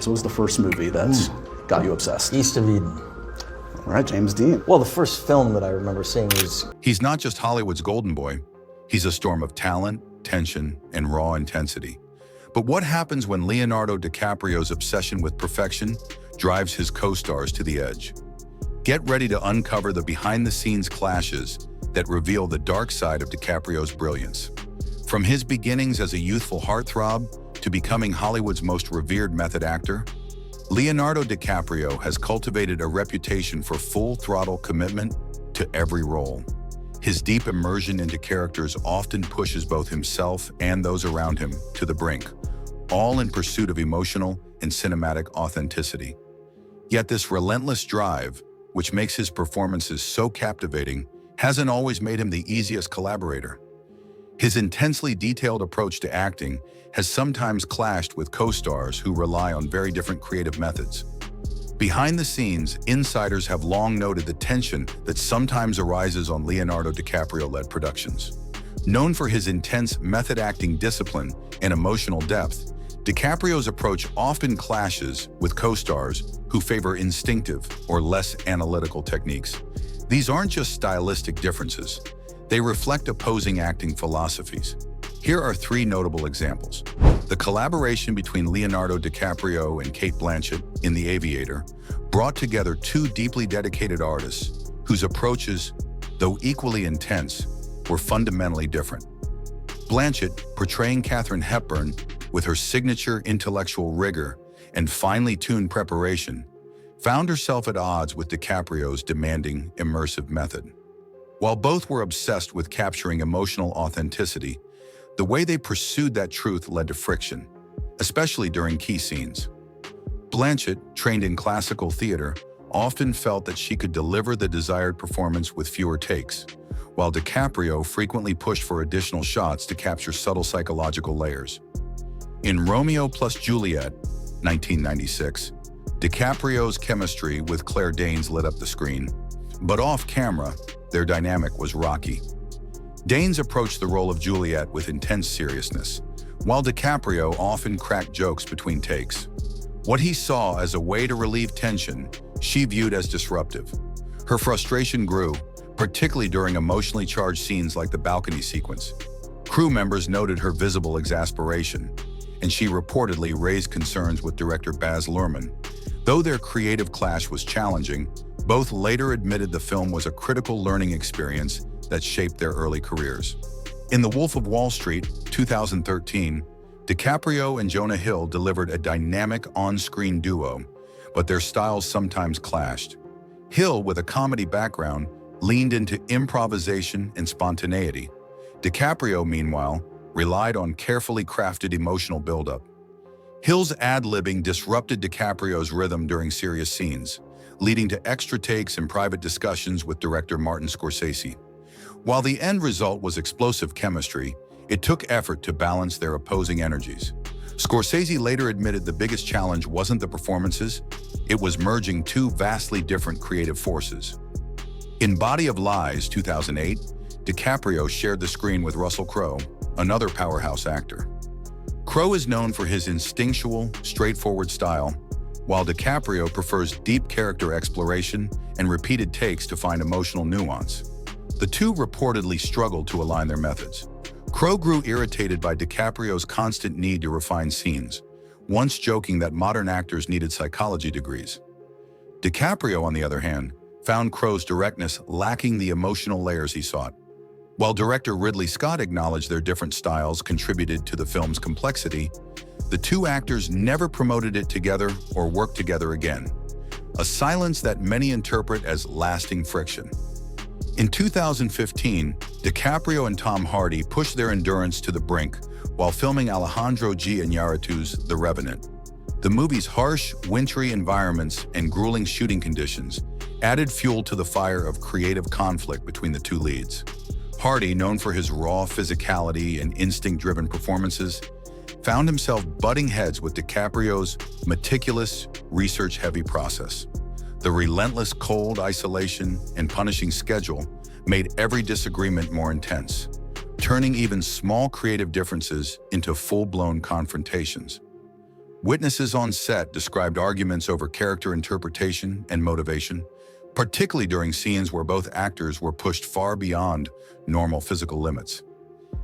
So what was the first movie that got you obsessed? East of Eden. All right, James Dean. Well, the first film that I remember seeing was... He's not just Hollywood's golden boy. He's a storm of talent, tension, and raw intensity. But what happens when Leonardo DiCaprio's obsession with perfection drives his co-stars to the edge? Get ready to uncover the behind-the-scenes clashes that reveal the dark side of DiCaprio's brilliance. From his beginnings as a youthful heartthrob to becoming Hollywood's most revered method actor, Leonardo DiCaprio has cultivated a reputation for full-throttle commitment to every role. His deep immersion into characters often pushes both himself and those around him to the brink, all in pursuit of emotional and cinematic authenticity. Yet this relentless drive, which makes his performances so captivating, hasn't always made him the easiest collaborator. His intensely detailed approach to acting has sometimes clashed with co-stars who rely on very different creative methods. Behind the scenes, insiders have long noted the tension that sometimes arises on Leonardo DiCaprio-led productions. Known for his intense method acting discipline and emotional depth, DiCaprio's approach often clashes with co-stars who favor instinctive or less analytical techniques. These aren't just stylistic differences. They reflect opposing acting philosophies. Here are three notable examples. The collaboration between Leonardo DiCaprio and Cate Blanchett in The Aviator brought together two deeply dedicated artists whose approaches, though equally intense, were fundamentally different. Blanchett, portraying Katharine Hepburn with her signature intellectual rigor and finely tuned preparation, found herself at odds with DiCaprio's demanding, immersive method. While both were obsessed with capturing emotional authenticity, the way they pursued that truth led to friction, especially during key scenes. Blanchett, trained in classical theater, often felt that she could deliver the desired performance with fewer takes, while DiCaprio frequently pushed for additional shots to capture subtle psychological layers. In Romeo plus Juliet, 1996, DiCaprio's chemistry with Claire Danes lit up the screen, but off-camera, their dynamic was rocky. Danes approached the role of Juliet with intense seriousness, while DiCaprio often cracked jokes between takes. What he saw as a way to relieve tension, she viewed as disruptive. Her frustration grew, particularly during emotionally charged scenes like the balcony sequence. Crew members noted her visible exasperation, and she reportedly raised concerns with director Baz Luhrmann. Though their creative clash was challenging, both later admitted the film was a critical learning experience that shaped their early careers. In The Wolf of Wall Street, 2013, DiCaprio and Jonah Hill delivered a dynamic on-screen duo, but their styles sometimes clashed. Hill, with a comedy background, leaned into improvisation and spontaneity. DiCaprio, meanwhile, relied on carefully crafted emotional buildup. Hill's ad-libbing disrupted DiCaprio's rhythm during serious scenes, leading to extra takes and private discussions with director Martin Scorsese. While the end result was explosive chemistry, it took effort to balance their opposing energies. Scorsese later admitted the biggest challenge wasn't the performances, it was merging two vastly different creative forces. In Body of Lies, 2008, DiCaprio shared the screen with Russell Crowe, another powerhouse actor. Crowe is known for his instinctual, straightforward style, while DiCaprio prefers deep character exploration and repeated takes to find emotional nuance. The two reportedly struggled to align their methods. Crowe grew irritated by DiCaprio's constant need to refine scenes, once joking that modern actors needed psychology degrees. DiCaprio, on the other hand, found Crowe's directness lacking the emotional layers he sought. While director Ridley Scott acknowledged their different styles contributed to the film's complexity, the two actors never promoted it together or worked together again, a silence that many interpret as lasting friction. In 2015, DiCaprio and Tom Hardy pushed their endurance to the brink while filming Alejandro G. Iñárritu's The Revenant. The movie's harsh, wintry environments and grueling shooting conditions added fuel to the fire of creative conflict between the two leads. Hardy, known for his raw physicality and instinct-driven performances, found himself butting heads with DiCaprio's meticulous, research-heavy process. The relentless cold isolation and punishing schedule made every disagreement more intense, turning even small creative differences into full-blown confrontations. Witnesses on set described arguments over character interpretation and motivation, particularly during scenes where both actors were pushed far beyond normal physical limits.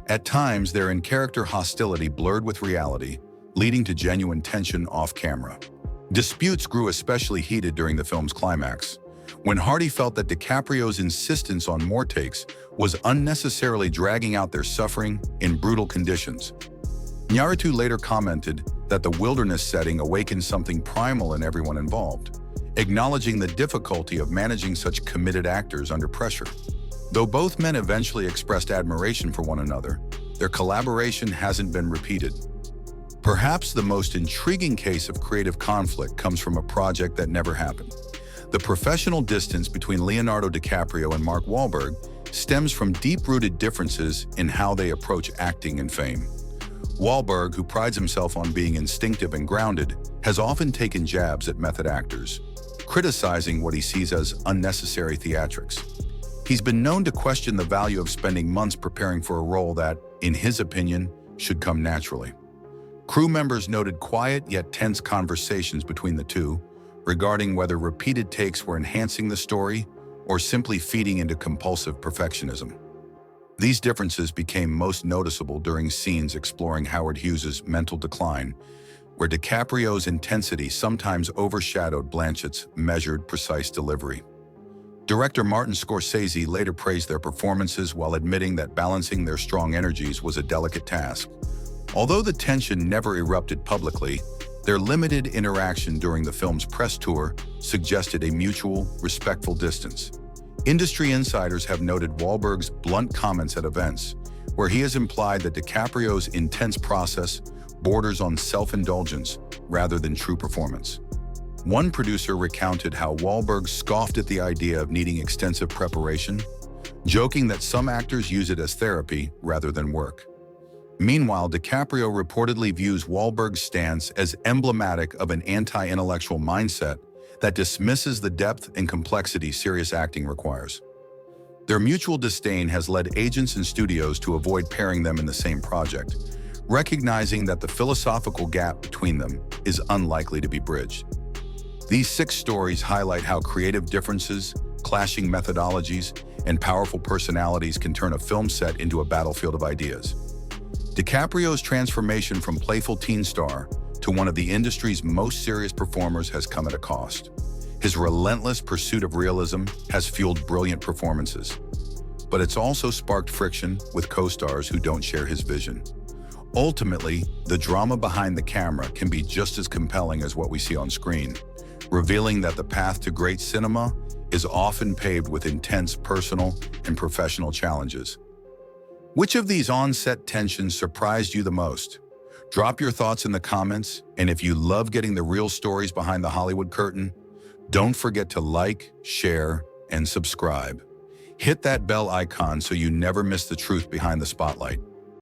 At times, their in-character hostility blurred with reality, leading to genuine tension off-camera. Disputes grew especially heated during the film's climax, when Hardy felt that DiCaprio's insistence on more takes was unnecessarily dragging out their suffering in brutal conditions. Iñárritu later commented that the wilderness setting awakened something primal in everyone involved, acknowledging the difficulty of managing such committed actors under pressure. Though both men eventually expressed admiration for one another, their collaboration hasn't been repeated. Perhaps the most intriguing case of creative conflict comes from a project that never happened. The professional distance between Leonardo DiCaprio and Mark Wahlberg stems from deep-rooted differences in how they approach acting and fame. Wahlberg, who prides himself on being instinctive and grounded, has often taken jabs at method actors, criticizing what he sees as unnecessary theatrics. He's been known to question the value of spending months preparing for a role that, in his opinion, should come naturally. Crew members noted quiet yet tense conversations between the two, regarding whether repeated takes were enhancing the story or simply feeding into compulsive perfectionism. These differences became most noticeable during scenes exploring Howard Hughes's mental decline, where DiCaprio's intensity sometimes overshadowed Blanchett's measured, precise delivery. Director Martin Scorsese later praised their performances while admitting that balancing their strong energies was a delicate task. Although the tension never erupted publicly, their limited interaction during the film's press tour suggested a mutual, respectful distance. Industry insiders have noted Wahlberg's blunt comments at events, where he has implied that DiCaprio's intense process borders on self-indulgence rather than true performance. One producer recounted how Wahlberg scoffed at the idea of needing extensive preparation, joking that some actors use it as therapy rather than work. Meanwhile, DiCaprio reportedly views Wahlberg's stance as emblematic of an anti-intellectual mindset that dismisses the depth and complexity serious acting requires. Their mutual disdain has led agents and studios to avoid pairing them in the same project, recognizing that the philosophical gap between them is unlikely to be bridged. These 6 stories highlight how creative differences, clashing methodologies, and powerful personalities can turn a film set into a battlefield of ideas. DiCaprio's transformation from playful teen star to one of the industry's most serious performers has come at a cost. His relentless pursuit of realism has fueled brilliant performances, but it's also sparked friction with co-stars who don't share his vision. Ultimately, the drama behind the camera can be just as compelling as what we see on screen, revealing that the path to great cinema is often paved with intense personal and professional challenges. Which of these on-set tensions surprised you the most? Drop your thoughts in the comments, and if you love getting the real stories behind the Hollywood curtain, don't forget to like, share, and subscribe. Hit that bell icon so you never miss the truth behind the spotlight.